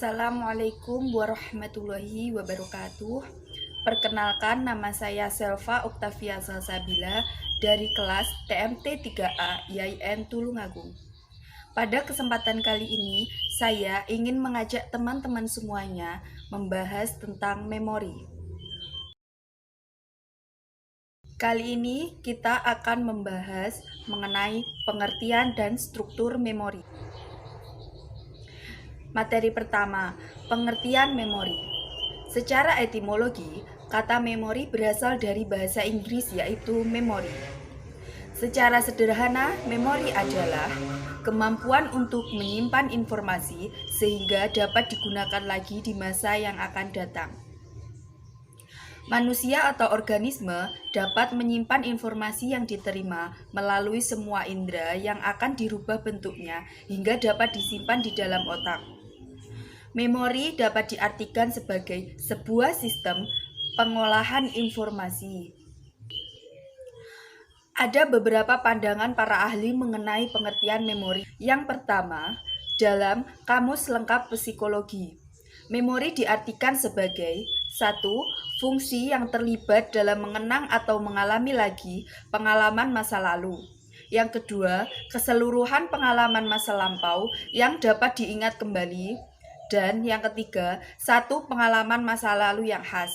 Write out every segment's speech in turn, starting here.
Assalamualaikum warahmatullahi wabarakatuh. Perkenalkan, nama saya Selva Oktavia Salsabila dari kelas TMT 3A IAIN Tulungagung. Pada kesempatan kali ini, saya ingin mengajak teman-teman semuanya membahas tentang memori. Kali ini kita akan membahas mengenai pengertian dan struktur memori. Materi pertama, pengertian memori. Secara etimologi, kata memori berasal dari bahasa Inggris yaitu memory. Secara sederhana, memori adalah kemampuan untuk menyimpan informasi sehingga dapat digunakan lagi di masa yang akan datang. Manusia atau organisme dapat menyimpan informasi yang diterima melalui semua indera yang akan dirubah bentuknya hingga dapat disimpan di dalam otak. Memori dapat diartikan sebagai sebuah sistem pengolahan informasi. Ada beberapa pandangan para ahli mengenai pengertian memori. Yang pertama, dalam Kamus Lengkap Psikologi, memori diartikan sebagai satu, fungsi yang terlibat dalam mengenang atau mengalami lagi pengalaman masa lalu. Yang kedua, keseluruhan pengalaman masa lampau yang dapat diingat kembali. Dan yang ketiga, satu pengalaman masa lalu yang khas.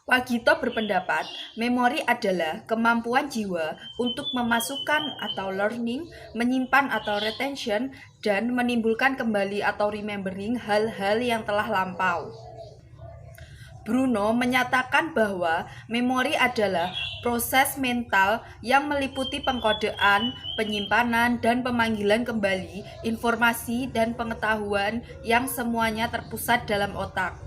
Wagito berpendapat, memori adalah kemampuan jiwa untuk memasukkan atau learning, menyimpan atau retention, dan menimbulkan kembali atau remembering hal-hal yang telah lampau. Bruno menyatakan bahwa memori adalah proses mental yang meliputi pengkodean, penyimpanan, dan pemanggilan kembali informasi dan pengetahuan yang semuanya terpusat dalam otak.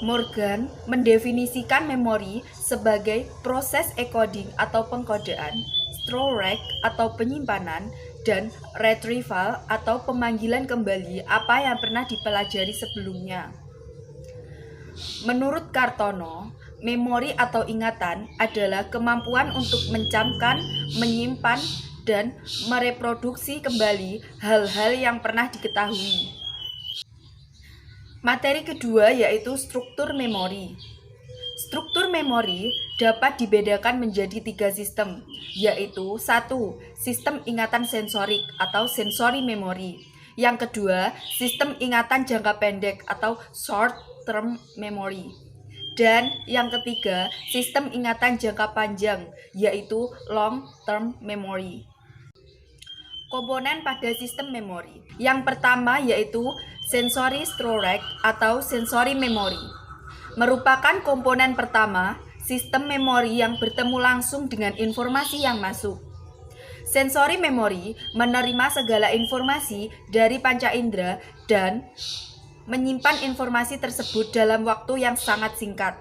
Morgan mendefinisikan memori sebagai proses encoding atau pengkodean, storage atau penyimpanan, dan retrieval atau pemanggilan kembali apa yang pernah dipelajari sebelumnya. Menurut Kartono, memori atau ingatan adalah kemampuan untuk mencamkan, menyimpan, dan mereproduksi kembali hal-hal yang pernah diketahui. Materi kedua yaitu struktur memori. Struktur memori dapat dibedakan menjadi 3 sistem, yaitu 1. Sistem ingatan sensorik atau sensory memory. Yang kedua, sistem ingatan jangka pendek atau short term memory. Dan yang ketiga, sistem ingatan jangka panjang, yaitu long term memory. Komponen pada sistem memori. Yang pertama yaitu sensory storage atau sensory memory. Merupakan komponen pertama sistem memori yang bertemu langsung dengan informasi yang masuk. Sensory memory menerima segala informasi dari panca indera dan menyimpan informasi tersebut dalam waktu yang sangat singkat.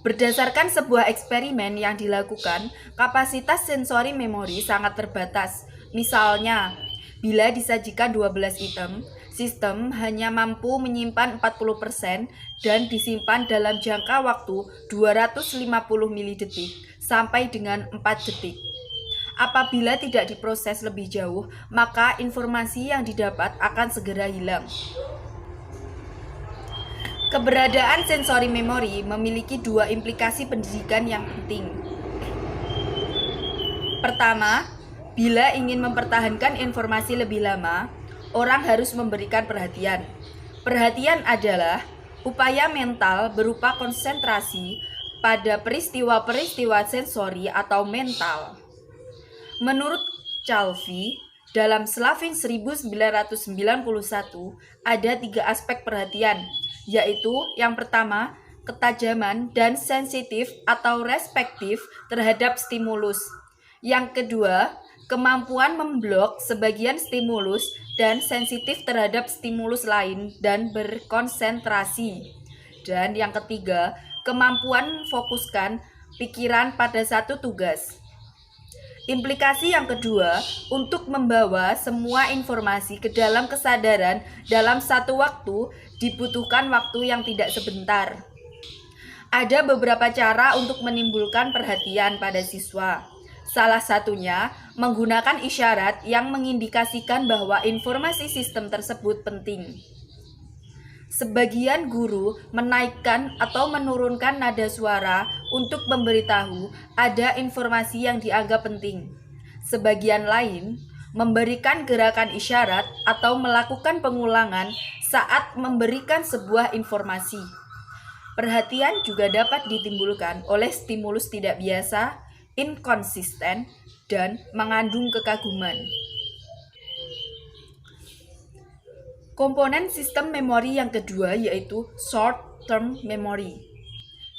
Berdasarkan sebuah eksperimen yang dilakukan, kapasitas sensory memory sangat terbatas. Misalnya, bila disajikan 12 item, sistem hanya mampu menyimpan 40% dan disimpan dalam jangka waktu 250 milidetik sampai dengan 4 detik. Apabila tidak diproses lebih jauh, maka informasi yang didapat akan segera hilang. Keberadaan sensory memory memiliki 2 implikasi pendidikan yang penting. Pertama, bila ingin mempertahankan informasi lebih lama, orang harus memberikan perhatian. Perhatian adalah upaya mental berupa konsentrasi pada peristiwa-peristiwa sensori atau mental. Menurut Calvi, dalam Slavin 1991 ada 3 aspek perhatian, yaitu yang pertama, ketajaman dan sensitif atau respektif terhadap stimulus. Yang kedua, kemampuan memblok sebagian stimulus dan sensitif terhadap stimulus lain dan berkonsentrasi. Dan yang ketiga, kemampuan fokuskan pikiran pada satu tugas. Implikasi yang kedua, untuk membawa semua informasi ke dalam kesadaran dalam satu waktu dibutuhkan waktu yang tidak sebentar. Ada beberapa cara untuk menimbulkan perhatian pada siswa. Salah satunya menggunakan isyarat yang mengindikasikan bahwa informasi sistem tersebut penting. Sebagian guru menaikkan atau menurunkan nada suara untuk memberitahu ada informasi yang dianggap penting. Sebagian lain memberikan gerakan isyarat atau melakukan pengulangan saat memberikan sebuah informasi. Perhatian juga dapat ditimbulkan oleh stimulus tidak biasa, inkonsisten, dan mengandung kekaguman. Komponen sistem memori yang kedua yaitu short-term memory.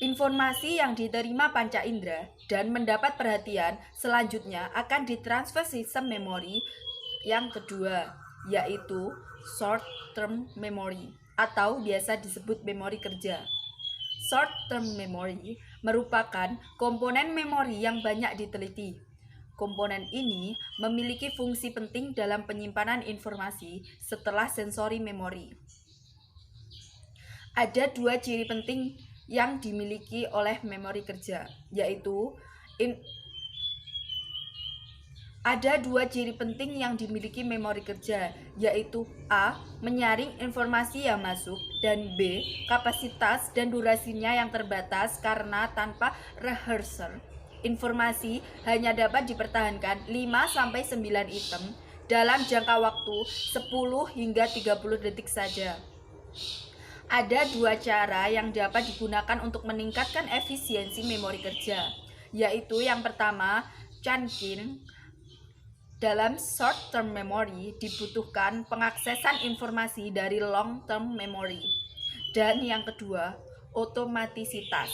Informasi yang diterima panca indera dan mendapat perhatian selanjutnya akan ditransfer sistem memori yang kedua, yaitu short-term memory atau biasa disebut memori kerja. Short-term memory merupakan komponen memori yang banyak diteliti. Komponen ini memiliki fungsi penting dalam penyimpanan informasi setelah sensori memori. Ada dua ciri penting yang dimiliki oleh memori kerja, yaitu A. Menyaring informasi yang masuk, dan B. Kapasitas dan durasinya yang terbatas karena tanpa rehearsal. Informasi hanya dapat dipertahankan 5-9 item dalam jangka waktu 10 hingga 30 detik saja. Ada dua cara yang dapat digunakan untuk meningkatkan efisiensi memori kerja, yaitu yang pertama, chunking. Dalam short-term memory dibutuhkan pengaksesan informasi dari long-term memory. Dan yang kedua, otomatisitas.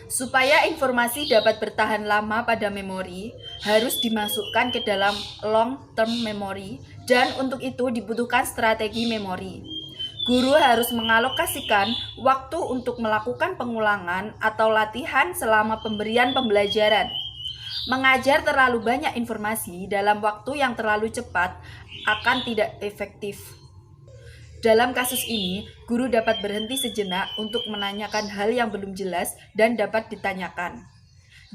Supaya informasi dapat bertahan lama pada memori, harus dimasukkan ke dalam long-term memory, dan untuk itu dibutuhkan strategi memori. Guru harus mengalokasikan waktu untuk melakukan pengulangan atau latihan selama pemberian pembelajaran. Mengajar terlalu banyak informasi dalam waktu yang terlalu cepat akan tidak efektif. Dalam kasus ini, guru dapat berhenti sejenak untuk menanyakan hal yang belum jelas dan dapat ditanyakan.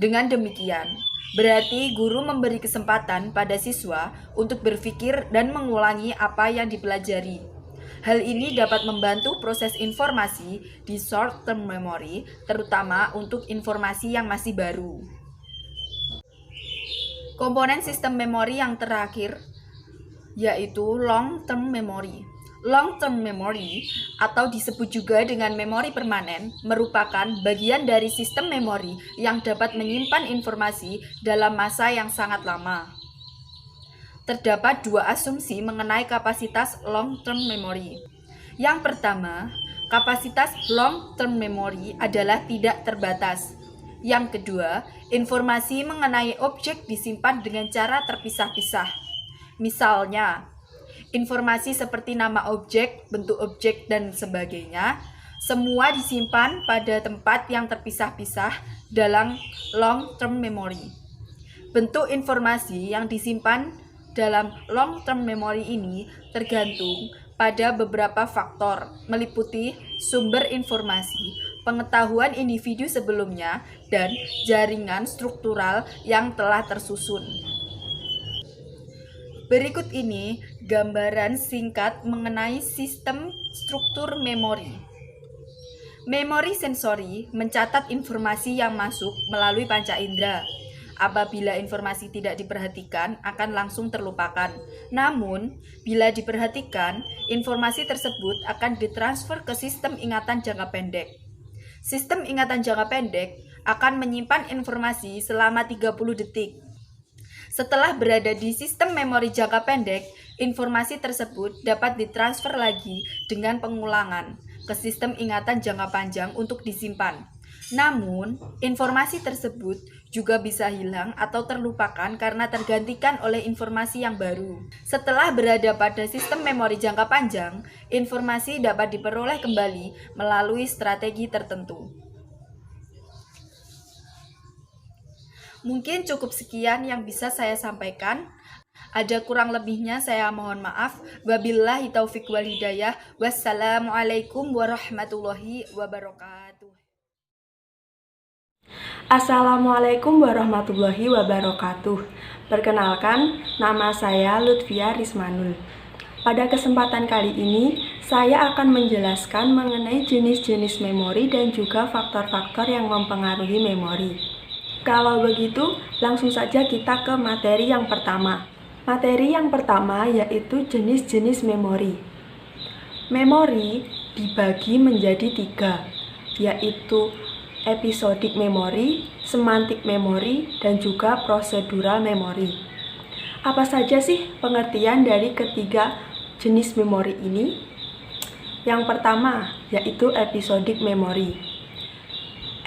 Dengan demikian, berarti guru memberi kesempatan pada siswa untuk berpikir dan mengulangi apa yang dipelajari. Hal ini dapat membantu proses informasi di short-term memory, terutama untuk informasi yang masih baru. Komponen sistem memori yang terakhir yaitu long-term memory. Long-term memory atau disebut juga dengan memori permanen merupakan bagian dari sistem memori yang dapat menyimpan informasi dalam masa yang sangat lama. Terdapat dua asumsi mengenai kapasitas long-term memory. Yang pertama, kapasitas long-term memory adalah tidak terbatas. Yang kedua, informasi mengenai objek disimpan dengan cara terpisah-pisah. Misalnya, informasi seperti nama objek, bentuk objek, dan sebagainya, semua disimpan pada tempat yang terpisah-pisah dalam long-term memory. Bentuk informasi yang disimpan dalam long-term memory ini tergantung pada beberapa faktor, meliputi sumber informasi, pengetahuan individu sebelumnya, dan jaringan struktural yang telah tersusun. Berikut ini gambaran singkat mengenai sistem struktur memori. Memori sensori mencatat informasi yang masuk melalui panca indera. Apabila informasi tidak diperhatikan, akan langsung terlupakan. Namun, bila diperhatikan, informasi tersebut akan ditransfer ke sistem ingatan jangka pendek. Sistem ingatan jangka pendek akan menyimpan informasi selama 30 detik. Setelah berada di sistem memori jangka pendek, informasi tersebut dapat ditransfer lagi dengan pengulangan ke sistem ingatan jangka panjang untuk disimpan. Namun, informasi tersebut juga bisa hilang atau terlupakan karena tergantikan oleh informasi yang baru. Setelah berada pada sistem memori jangka panjang, informasi dapat diperoleh kembali melalui strategi tertentu. Mungkin cukup sekian yang bisa saya sampaikan. Ada kurang lebihnya saya mohon maaf. Wabillahi taufiq wal hidayah. Wassalamualaikum warahmatullahi wabarakatuh. Assalamualaikum warahmatullahi wabarakatuh. Perkenalkan, nama saya Lutfia Rismanul. Pada kesempatan kali ini, saya akan menjelaskan mengenai jenis-jenis memori dan juga faktor-faktor yang mempengaruhi memori. Kalau begitu, langsung saja kita ke materi yang pertama. Materi yang pertama yaitu jenis-jenis memori. Memori dibagi menjadi 3, yaitu episodik memori, semantik memori, dan juga prosedural memori. Apa saja sih pengertian dari ketiga jenis memori ini? Yang pertama, yaitu episodik memori.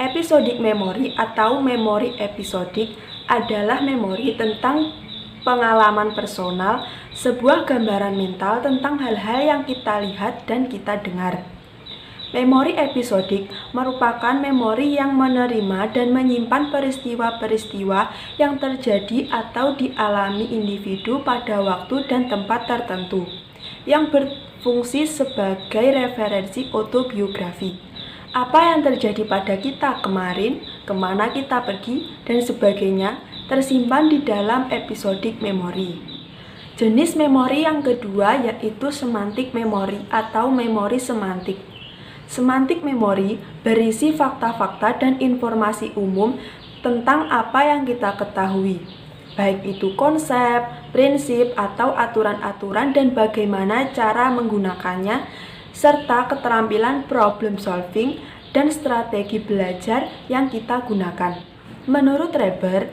Episodik memori atau memori episodik adalah memori tentang pengalaman personal, sebuah gambaran mental tentang hal-hal yang kita lihat dan kita dengar. Memori episodik merupakan memori yang menerima dan menyimpan peristiwa-peristiwa yang terjadi atau dialami individu pada waktu dan tempat tertentu, yang berfungsi sebagai referensi autobiografi. Apa yang terjadi pada kita kemarin, kemana kita pergi, dan sebagainya tersimpan di dalam episodik memori. Jenis memori yang kedua yaitu semantik memori atau memori semantik. Semantik memori berisi fakta-fakta dan informasi umum tentang apa yang kita ketahui, baik itu konsep, prinsip, atau aturan-aturan dan bagaimana cara menggunakannya, serta keterampilan problem solving dan strategi belajar yang kita gunakan. Menurut Reber,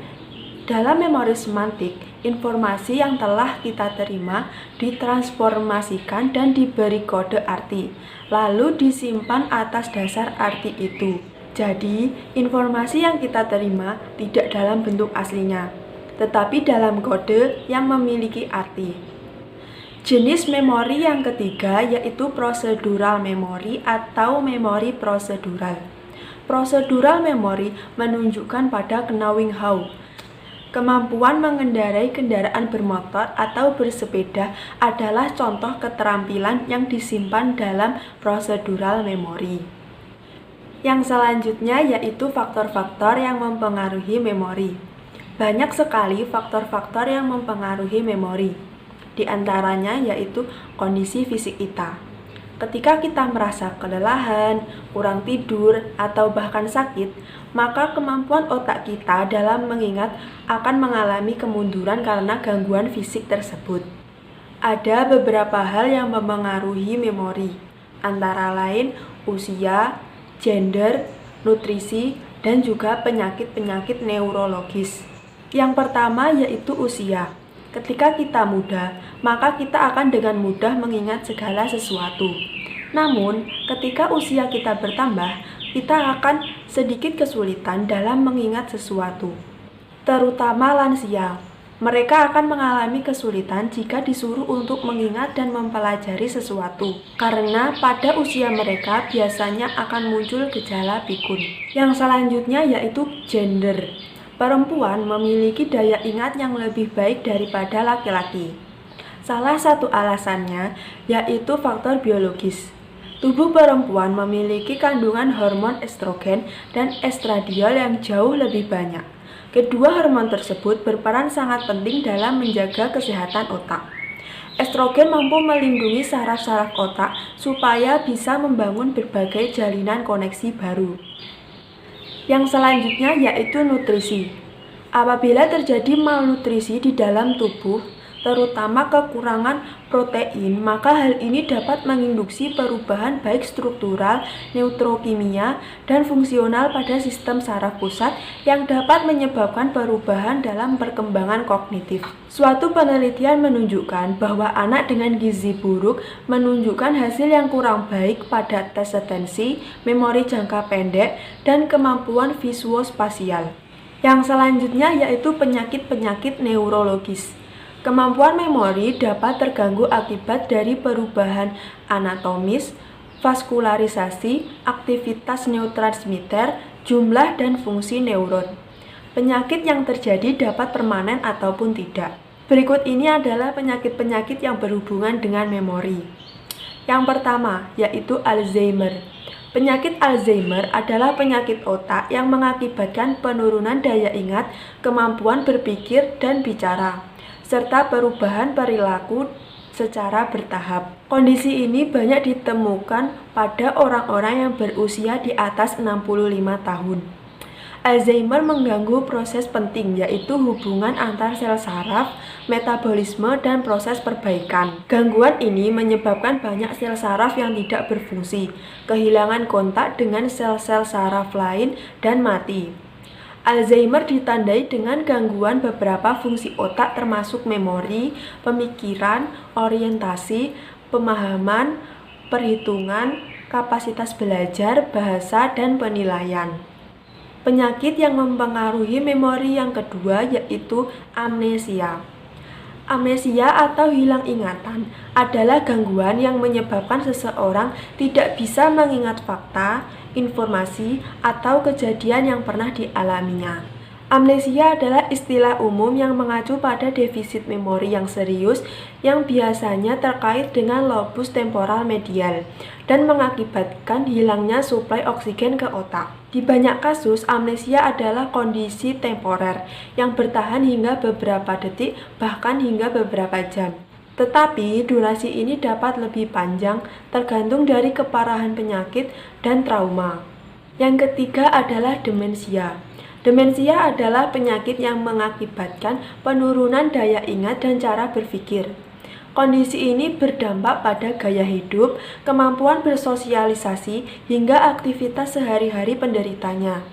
dalam memori semantik, informasi yang telah kita terima ditransformasikan dan diberi kode arti, lalu disimpan atas dasar arti itu. Jadi, informasi yang kita terima tidak dalam bentuk aslinya, tetapi dalam kode yang memiliki arti. Jenis memori yang ketiga yaitu prosedural memori atau memori prosedural. Prosedural memori menunjukkan pada knowing how. Kemampuan mengendarai kendaraan bermotor atau bersepeda adalah contoh keterampilan yang disimpan dalam prosedural memori. Yang selanjutnya yaitu faktor-faktor yang mempengaruhi memori. Banyak sekali faktor-faktor yang mempengaruhi memori. Di antaranya yaitu kondisi fisik kita. Ketika kita merasa kelelahan, kurang tidur, atau bahkan sakit, maka kemampuan otak kita dalam mengingat akan mengalami kemunduran karena gangguan fisik tersebut. Ada beberapa hal yang mempengaruhi memori, antara lain usia, gender, nutrisi, dan juga penyakit-penyakit neurologis. Yang pertama yaitu usia. Ketika kita muda, maka kita akan dengan mudah mengingat segala sesuatu. Namun, ketika usia kita bertambah, kita akan sedikit kesulitan dalam mengingat sesuatu. Terutama lansia, mereka akan mengalami kesulitan jika disuruh untuk mengingat dan mempelajari sesuatu. Karena pada usia mereka biasanya akan muncul gejala pikun. Yang selanjutnya yaitu gender. Perempuan memiliki daya ingat yang lebih baik daripada laki-laki. Salah satu alasannya yaitu faktor biologis. Tubuh perempuan memiliki kandungan hormon estrogen dan estradiol yang jauh lebih banyak. Kedua hormon tersebut berperan sangat penting dalam menjaga kesehatan otak. Estrogen mampu melindungi saraf-saraf otak supaya bisa membangun berbagai jalinan koneksi baru. Yang selanjutnya yaitu nutrisi. Apabila terjadi malnutrisi di dalam tubuh, terutama kekurangan protein, maka hal ini dapat menginduksi perubahan baik struktural, neutrokimia, dan fungsional pada sistem saraf pusat yang dapat menyebabkan perubahan dalam perkembangan kognitif. Suatu penelitian menunjukkan bahwa anak dengan gizi buruk menunjukkan hasil yang kurang baik pada tes atensi, memori jangka pendek, dan kemampuan visuospasial. Yang selanjutnya yaitu penyakit-penyakit neurologis. Kemampuan memori dapat terganggu akibat dari perubahan anatomis, vaskularisasi, aktivitas neurotransmitter, jumlah dan fungsi neuron. Penyakit yang terjadi dapat permanen ataupun tidak. Berikut ini adalah penyakit-penyakit yang berhubungan dengan memori. Yang pertama, yaitu Alzheimer. Penyakit Alzheimer adalah penyakit otak yang mengakibatkan penurunan daya ingat, kemampuan berpikir dan bicara, serta perubahan perilaku secara bertahap. Kondisi ini banyak ditemukan pada orang-orang yang berusia di atas 65 tahun. Alzheimer mengganggu proses penting yaitu hubungan antar sel saraf, metabolisme, dan proses perbaikan. Gangguan ini menyebabkan banyak sel saraf yang tidak berfungsi, kehilangan kontak dengan sel-sel saraf lain, dan mati. Alzheimer ditandai dengan gangguan beberapa fungsi otak termasuk memori, pemikiran, orientasi, pemahaman, perhitungan, kapasitas belajar, bahasa, dan penilaian. Penyakit yang mempengaruhi memori yang kedua yaitu amnesia. Amnesia atau hilang ingatan adalah gangguan yang menyebabkan seseorang tidak bisa mengingat fakta, informasi, atau kejadian yang pernah dialaminya. Amnesia adalah istilah umum yang mengacu pada defisit memori yang serius yang biasanya terkait dengan lobus temporal medial dan mengakibatkan hilangnya suplai oksigen ke otak. Di banyak kasus, amnesia adalah kondisi temporer yang bertahan hingga beberapa detik bahkan hingga beberapa jam. Tetapi durasi ini dapat lebih panjang tergantung dari keparahan penyakit dan trauma. Yang ketiga adalah demensia. Demensia adalah penyakit yang mengakibatkan penurunan daya ingat dan cara berpikir. Kondisi ini berdampak pada gaya hidup, kemampuan bersosialisasi, hingga aktivitas sehari-hari penderitanya.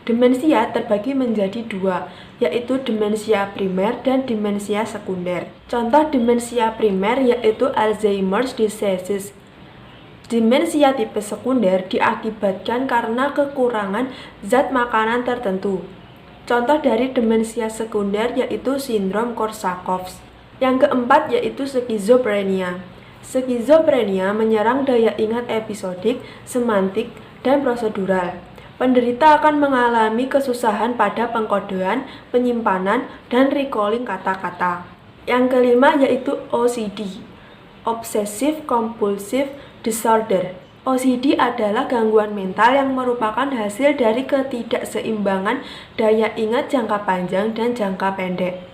Demensia terbagi menjadi dua, yaitu demensia primer dan demensia sekunder. Contoh demensia primer yaitu Alzheimer's disease. Demensia tipe sekunder diakibatkan karena kekurangan zat makanan tertentu. Contoh dari demensia sekunder yaitu sindrom Korsakoff. Yang keempat yaitu skizofrenia. Skizofrenia menyerang daya ingat episodik, semantik, dan prosedural. Penderita akan mengalami kesusahan pada pengkodean, penyimpanan, dan recalling kata-kata. Yang kelima yaitu OCD, Obsessive Compulsive Disorder. OCD adalah gangguan mental yang merupakan hasil dari ketidakseimbangan daya ingat jangka panjang dan jangka pendek.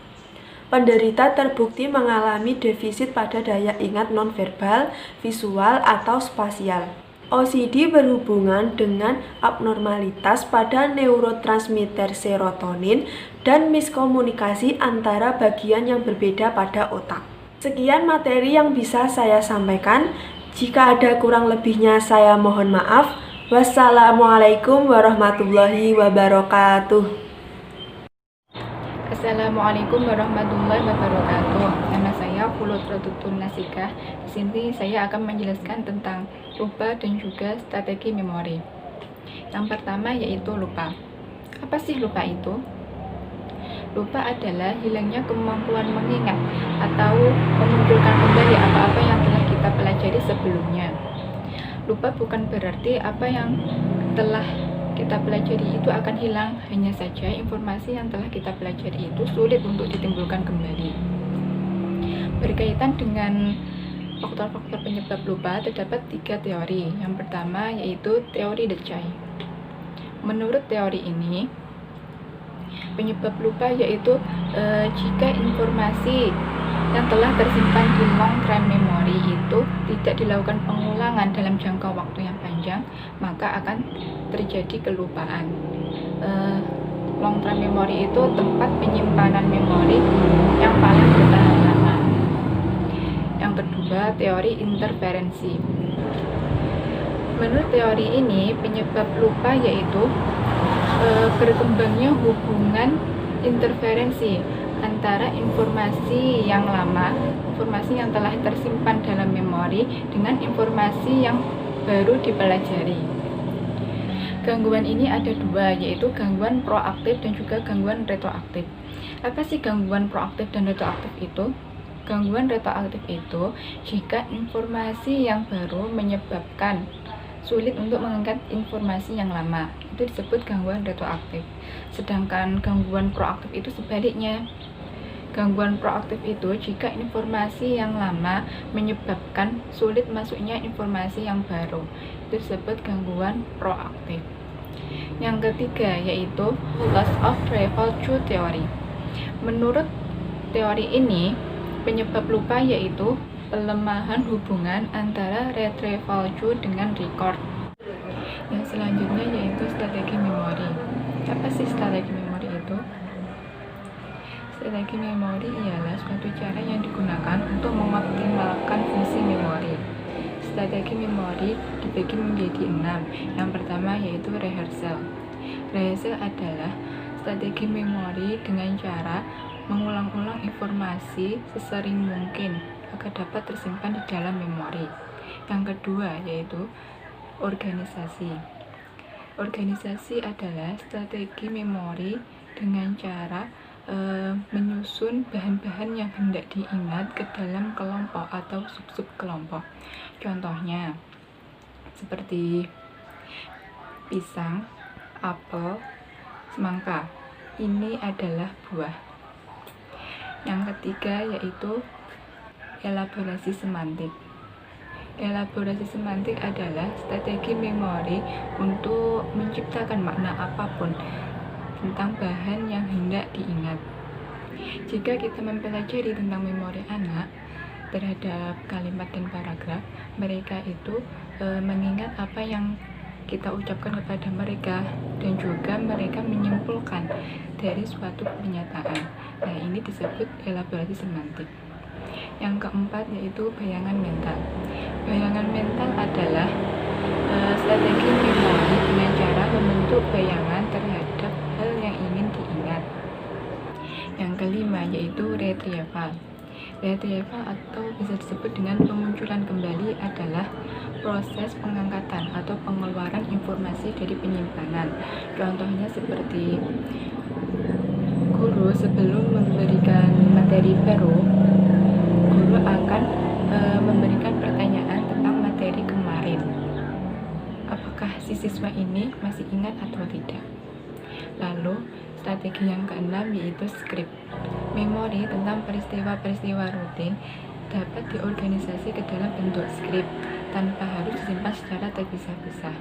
Penderita terbukti mengalami defisit pada daya ingat nonverbal, visual, atau spasial. OCD berhubungan dengan abnormalitas pada neurotransmitter serotonin dan miskomunikasi antara bagian yang berbeda pada otak. Sekian materi yang bisa saya sampaikan. Jika ada kurang lebihnya saya mohon maaf. Wassalamualaikum warahmatullahi wabarakatuh. Assalamualaikum warahmatullahi wabarakatuh. Nama saya Pulut Produktun Nasikah. Di sini saya akan menjelaskan tentang lupa dan juga strategi memori. Yang pertama yaitu lupa. Apa sih lupa itu? Lupa adalah hilangnya kemampuan mengingat atau memunculkan kembali apa-apa yang telah kita pelajari sebelumnya. Lupa bukan berarti apa yang telah kita pelajari itu akan hilang, hanya saja informasi yang telah kita pelajari itu sulit untuk ditimbulkan kembali. Berkaitan dengan faktor-faktor penyebab lupa, terdapat 3 teori. Yang pertama yaitu teori Decay. Menurut teori ini, penyebab lupa yaitu jika informasi yang telah tersimpan di long term memory itu tidak dilakukan pengulangan dalam jangka waktu yang panjang, maka akan terjadi kelupaan. Long term memory itu tempat penyimpanan memori yang paling bertahan lama. Yang kedua, teori interferensi. Menurut teori ini, penyebab lupa yaitu berkembangnya hubungan interferensi antara informasi yang lama, informasi yang telah tersimpan dalam memori, dengan informasi yang baru dipelajari. Gangguan ini ada 2, yaitu gangguan proaktif dan juga gangguan retroaktif. Apa sih gangguan proaktif dan retroaktif itu? Gangguan retroaktif itu jika informasi yang baru menyebabkan sulit untuk mengingat informasi yang lama, itu disebut gangguan retroaktif. Sedangkan gangguan proaktif itu sebaliknya. Gangguan proaktif itu jika informasi yang lama menyebabkan sulit masuknya informasi yang baru. Itu disebut gangguan proaktif. Yang ketiga yaitu loss of retrieval theory. Menurut teori ini, penyebab lupa yaitu pelemahan hubungan antara retrieval dengan record. Yang selanjutnya yaitu strategi memori. Apa sih strategi memori itu? Strategi memori ialah suatu cara yang digunakan untuk mengoptimalkan fungsi memori. Strategi memori dibagi menjadi 6. Yang pertama yaitu rehearsal. Rehearsal adalah strategi memori dengan cara mengulang-ulang informasi sesering mungkin agar dapat tersimpan di dalam memori. Yang kedua yaitu organisasi. Organisasi adalah strategi memori dengan cara menyusun bahan-bahan yang hendak diingat ke dalam kelompok atau sub-sub kelompok. Contohnya seperti pisang, apel, semangka. Ini adalah buah. Yang ketiga yaitu elaborasi semantik. Elaborasi semantik adalah strategi memori untuk menciptakan makna apapun tentang bahan yang hendak diingat. Jika kita mempelajari tentang memori anak terhadap kalimat dan paragraf, mereka itu mengingat apa yang kita ucapkan kepada mereka dan juga mereka menyimpulkan dari suatu pernyataan. Nah, ini disebut elaborasi semantik. Yang keempat yaitu bayangan mental. Bayangan mental adalah strategi memori dengan cara membentuk bayangan terhadap hal yang ingin diingat. Yang kelima yaitu retrieval. Retrieval atau bisa disebut dengan pemunculan kembali adalah proses pengangkatan atau pengeluaran informasi dari penyimpanan. Contohnya seperti guru sebelum memberikan materi baru, guru akan memberikan pertanyaan tentang materi kemarin. Apakah si siswa ini masih ingat atau tidak? Lalu, strategi yang keenam yaitu script. Memori tentang peristiwa-peristiwa rutin dapat diorganisasi ke dalam bentuk skrip tanpa harus disimpan secara terpisah-pisah.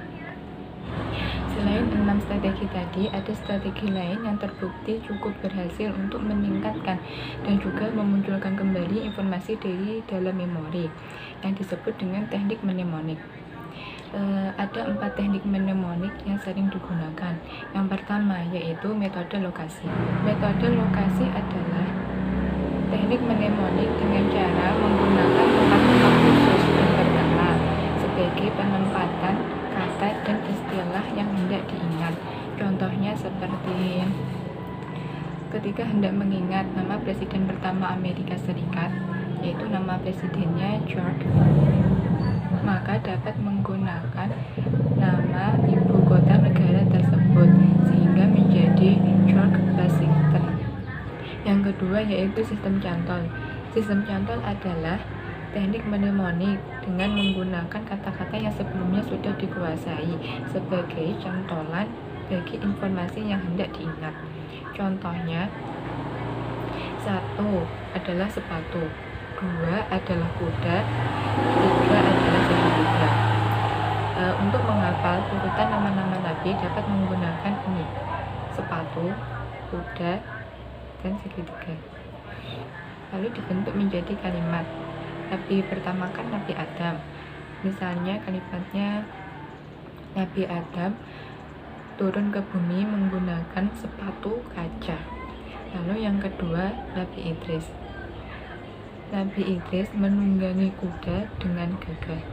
Selain 6 strategi tadi, ada strategi lain yang terbukti cukup berhasil untuk meningkatkan dan juga memunculkan kembali informasi dari dalam memori yang disebut dengan teknik mnemonik. Ada 4 teknik mnemonik yang sering digunakan. Yang pertama yaitu metode lokasi. Metode lokasi adalah teknik mnemonik dengan cara menggunakan tempat-tempat khusus yang pertama sebagai penempatan kata dan istilah yang hendak diingat. Contohnya seperti ketika hendak mengingat nama presiden pertama Amerika Serikat, yaitu nama presidennya George, maka dapat menggunakan nama ibu kota negara tersebut sehingga menjadi George Washington. Yang kedua yaitu sistem cantol. Sistem cantol adalah teknik mnemonik dengan menggunakan kata-kata yang sebelumnya sudah dikuasai sebagai cantolan bagi informasi yang hendak diingat. Contohnya, 1 adalah sepatu, 2 adalah kuda, 3 adalah segitiga. Untuk menghafal urutan nama-nama nabi dapat menggunakan ini: sepatu, kuda, dan segitiga. Lalu dibentuk menjadi kalimat. Nabi pertama kan Nabi Adam. Misalnya kalimatnya Nabi Adam turun ke bumi menggunakan sepatu kaca. Lalu yang kedua Nabi Idris. Nabi Idris menunggangi kuda dengan gagah.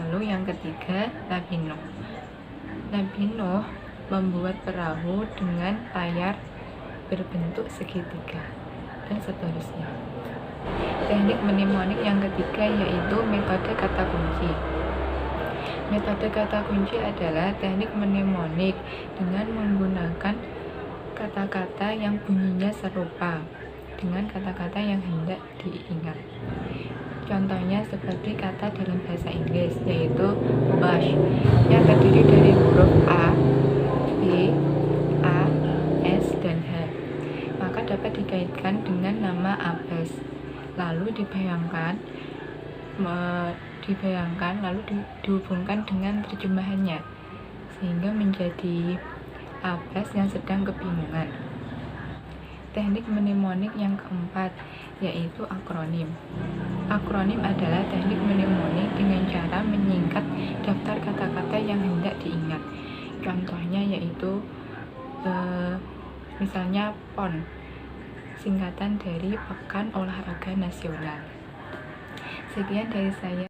Lalu yang ketiga Nabi Nuh. Nabi Nuh membuat perahu dengan layar berbentuk segitiga, dan seterusnya. Teknik mnemonik yang ketiga yaitu metode kata kunci. Metode kata kunci adalah teknik mnemonik dengan menggunakan kata-kata yang bunyinya serupa dengan kata-kata yang hendak diingat. Contohnya seperti kata dalam bahasa Inggris yaitu brush yang terdiri dari huruf A, B, A, S, dan H. Maka dapat dikaitkan dengan nama lalu dibayangkan lalu dihubungkan dengan terjemahannya sehingga menjadi Abbas yang sedang kebingungan. Teknik mnemonik yang keempat yaitu akronim. Akronim adalah teknik mnemonik dengan cara menyingkat daftar kata-kata yang hendak diingat. Contohnya yaitu misalnya PON, singkatan dari Pekan Olahraga Nasional. Sekian dari saya.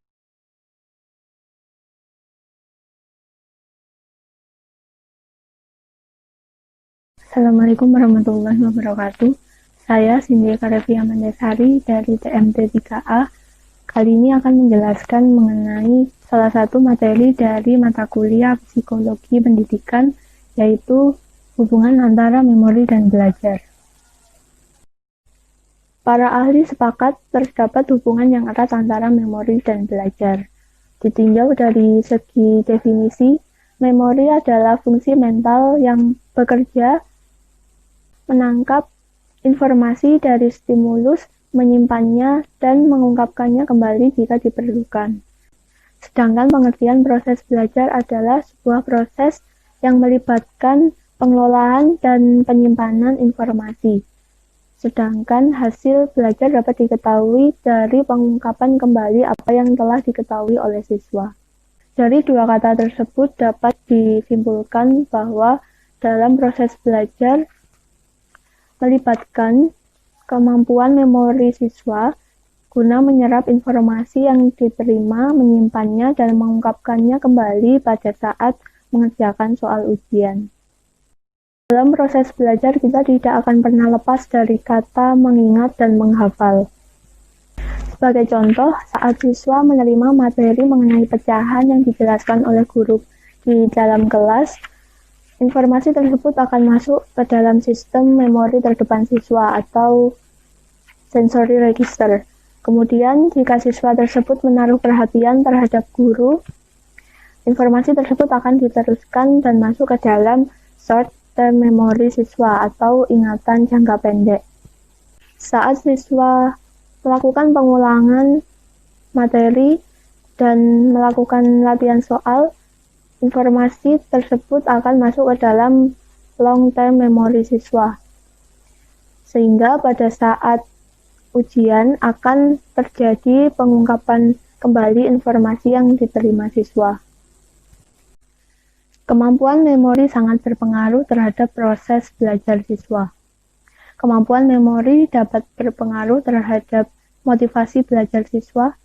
Assalamualaikum warahmatullahi wabarakatuh. Saya Cindy Karevia Mandasari dari TMT 3A. Kali ini akan menjelaskan mengenai salah satu materi dari mata kuliah Psikologi Pendidikan, yaitu hubungan antara memori dan belajar. Para ahli sepakat terdapat hubungan yang erat antara memori dan belajar. Ditinjau dari segi definisi, memori adalah fungsi mental yang bekerja menangkap informasi dari stimulus, menyimpannya, dan mengungkapkannya kembali jika diperlukan. Sedangkan pengertian proses belajar adalah sebuah proses yang melibatkan pengelolaan dan penyimpanan informasi. Sedangkan hasil belajar dapat diketahui dari pengungkapan kembali apa yang telah diketahui oleh siswa. Dari dua kata tersebut dapat disimpulkan bahwa dalam proses belajar melibatkan kemampuan memori siswa guna menyerap informasi yang diterima, menyimpannya, dan mengungkapkannya kembali pada saat mengerjakan soal ujian. Dalam proses belajar, kita tidak akan pernah lepas dari kata mengingat dan menghafal. Sebagai contoh, saat siswa menerima materi mengenai pecahan yang dijelaskan oleh guru di dalam kelas, informasi tersebut akan masuk ke dalam sistem memori terdepan siswa atau sensory register. Kemudian, jika siswa tersebut menaruh perhatian terhadap guru, informasi tersebut akan diteruskan dan masuk ke dalam short term memory siswa atau ingatan jangka pendek. Saat siswa melakukan pengulangan materi dan melakukan latihan soal, informasi tersebut akan masuk ke dalam long term memory siswa. Sehingga pada saat ujian akan terjadi pengungkapan kembali informasi yang diterima siswa. Kemampuan memori sangat berpengaruh terhadap proses belajar siswa. Kemampuan memori dapat berpengaruh terhadap motivasi belajar siswa.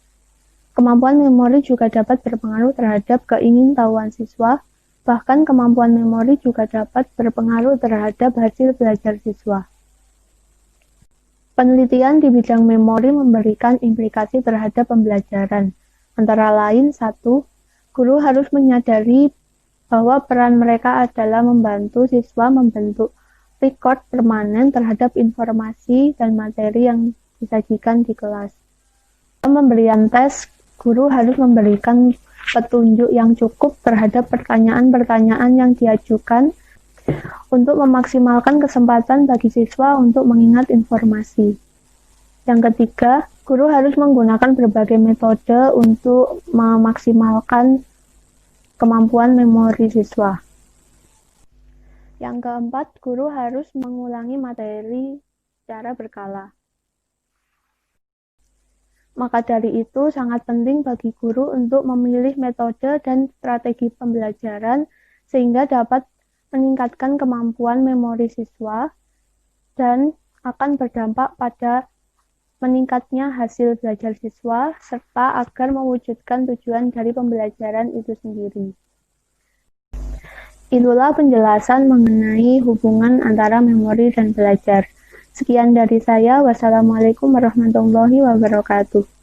Kemampuan memori juga dapat berpengaruh terhadap keingintahuan siswa, bahkan kemampuan memori juga dapat berpengaruh terhadap hasil belajar siswa. Penelitian di bidang memori memberikan implikasi terhadap pembelajaran. Antara lain, 1. Guru harus menyadari bahwa peran mereka adalah membantu siswa membentuk record permanen terhadap informasi dan materi yang disajikan di kelas. Dalam pemberian tes, guru harus memberikan petunjuk yang cukup terhadap pertanyaan-pertanyaan yang diajukan untuk memaksimalkan kesempatan bagi siswa untuk mengingat informasi. Yang ketiga, guru harus menggunakan berbagai metode untuk memaksimalkan kemampuan memori siswa. Yang keempat, guru harus mengulangi materi secara berkala. Maka dari itu, sangat penting bagi guru untuk memilih metode dan strategi pembelajaran sehingga dapat meningkatkan kemampuan memori siswa dan akan berdampak pada meningkatnya hasil belajar siswa serta agar mewujudkan tujuan dari pembelajaran itu sendiri. Itulah penjelasan mengenai hubungan antara memori dan belajar. Sekian dari saya. Wassalamualaikum warahmatullahi wabarakatuh.